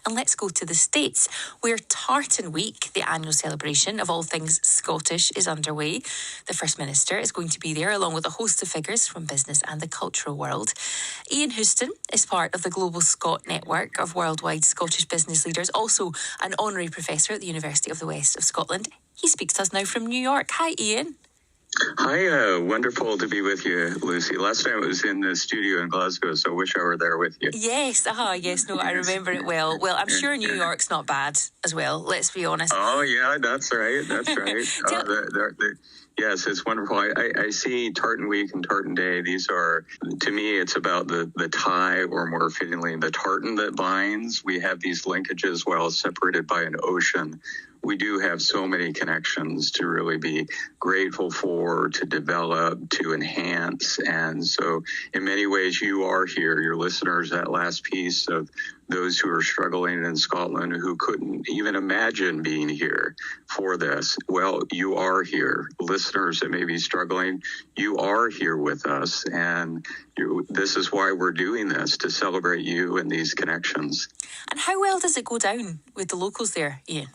And let's go to the States, where Tartan Week, the annual celebration of all things Scottish, is underway. The First Minister is going to be there, along with a host of figures from business and the cultural world. Ian Houston is part of the Global Scot network of worldwide Scottish business leaders, also an honorary professor at the University of the West of Scotland. He speaks to us now from New York. Hi, Ian. Hi, wonderful to be with you, Lucy. Last time I was in the studio in Glasgow, so I wish I were there with you. Yes, I remember it well. Well, I'm sure New York's not bad as well, let's be honest. Oh, yeah, that's right. Yes, it's wonderful. I see Tartan Week and Tartan Day. These are, to me, it's about the tie, or more fittingly, the tartan that binds. We have these linkages while separated by an ocean. We do have so many connections to really be grateful for, to develop, to enhance. And so in many ways, you are here, your listeners, that last piece of those who are struggling in Scotland, who couldn't even imagine being here for this. Well, you are here. Listeners that may be struggling, you are here with us. And this is why we're doing this, to celebrate you and these connections. And how well does it go down with the locals there, Ian?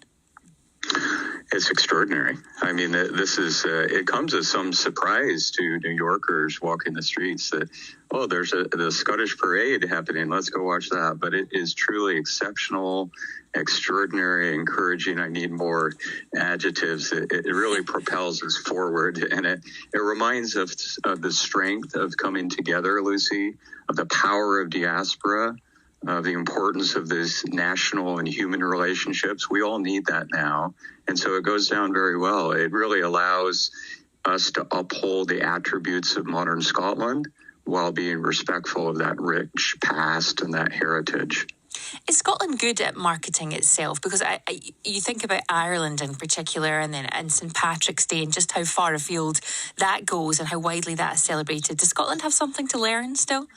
It's extraordinary. I mean, this is, it comes as some surprise to New Yorkers walking the streets that, oh, there's the Scottish parade happening. Let's go watch that. But it is truly exceptional, extraordinary, encouraging. I need more adjectives. It really propels us forward. And it reminds us of the strength of coming together, Lucy, of the power of diaspora, the importance of these national and human relationships. We all need that now. And so it goes down very well. It really allows us to uphold the attributes of modern Scotland while being respectful of that rich past and that heritage. Is Scotland good at marketing itself? Because you think about Ireland in particular, and St Patrick's Day, and just how far afield that goes and how widely that is celebrated. Does Scotland have something to learn still?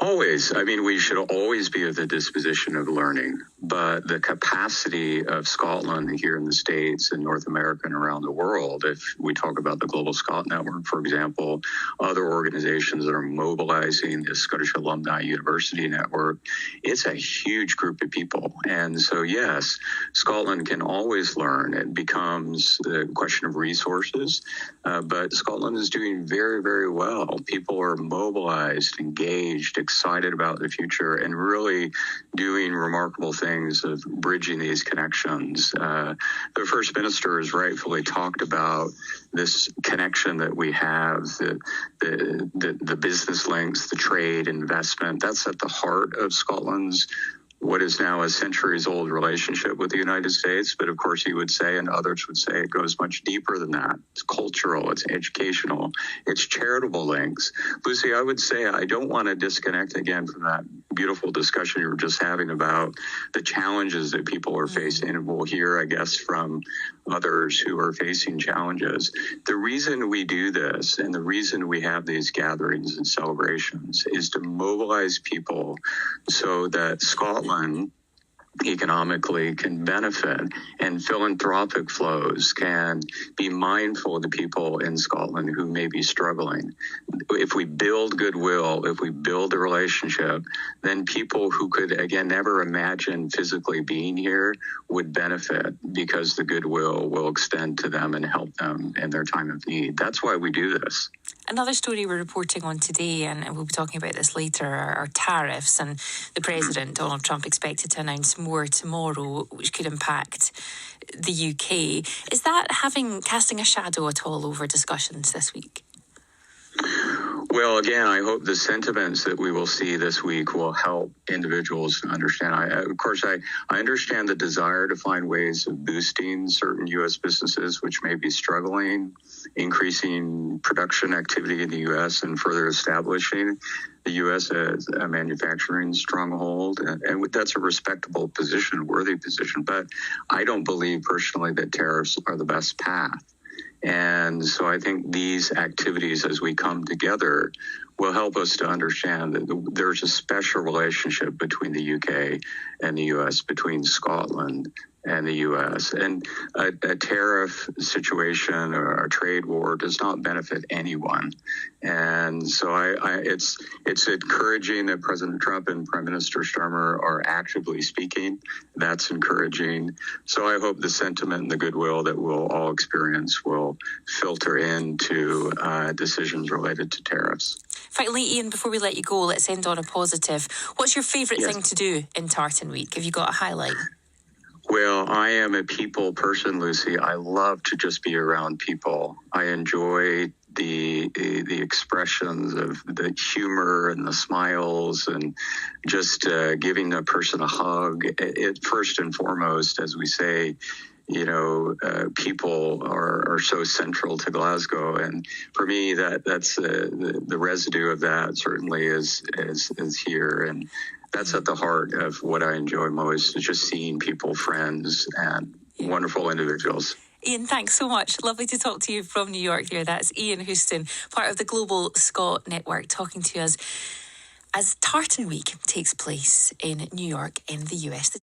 Always. I mean, we should always be at the disposition of learning, but the capacity of Scotland here in the States and North America and around the world, if we talk about the Global Scot Network, for example, other organizations that are mobilizing the Scottish Alumni University Network, it's a huge group of people. And so, yes, Scotland can always learn. It becomes a question of resources, but Scotland is doing very, very well. People are mobilized, engaged, excited about the future, and really doing remarkable things of bridging these connections. The First Minister has rightfully talked about this connection that we have, the business links, the trade, investment. That's at the heart of Scotland's what is now a centuries-old relationship with the United States. But of course, he would say, and others would say, it goes much deeper than that. It's cultural, it's educational, it's charitable links. Lucy, I would say I don't want to disconnect again from that beautiful discussion you were just having about the challenges that people are facing. And we'll hear, I guess, from others who are facing challenges. The reason we do this and the reason we have these gatherings and celebrations is to mobilize people so that Scotland economically can benefit, and philanthropic flows can be mindful of the people in Scotland who may be struggling. If we build goodwill, if we build a relationship, then people who could, again, never imagine physically being here would benefit, because the goodwill will extend to them and help them in their time of need. That's why we do this. Another story we're reporting on today, and we'll be talking about this later, are tariffs, and the President, Donald Trump, expected to announce more tomorrow, which could impact the UK. Is that casting a shadow at all over discussions this week? Well, again, I hope the sentiments that we will see this week will help individuals understand. I understand the desire to find ways of boosting certain U.S. businesses which may be struggling, increasing production activity in the U.S. and further establishing the U.S. as a manufacturing stronghold. And that's a respectable position, worthy position. But I don't believe personally that tariffs are the best path. And so I think these activities, as we come together, will help us to understand that there's a special relationship between the UK and the US, between Scotland and the U.S. And a tariff situation or a trade war does not benefit anyone. And so it's encouraging that President Trump and Prime Minister Starmer are actively speaking. That's encouraging. So I hope the sentiment and the goodwill that we'll all experience will filter into decisions related to tariffs. Finally, Ian, before we let you go, let's end on a positive. What's your favourite thing to do in Tartan Week? Have you got a highlight? Well, I am a people person, Lucy. I love to just be around people. I enjoy the expressions of the humor and the smiles and just giving a person a hug. It first and foremost, as we say, people are so central to Glasgow, and for me, that's the residue of that certainly is here, and that's at the heart of what I enjoy most, is just seeing people, friends, and wonderful individuals. Ian, thanks so much. Lovely to talk to you from New York here. That's Ian Houston, part of the Global Scot Network, talking to us as Tartan Week takes place in New York in the US.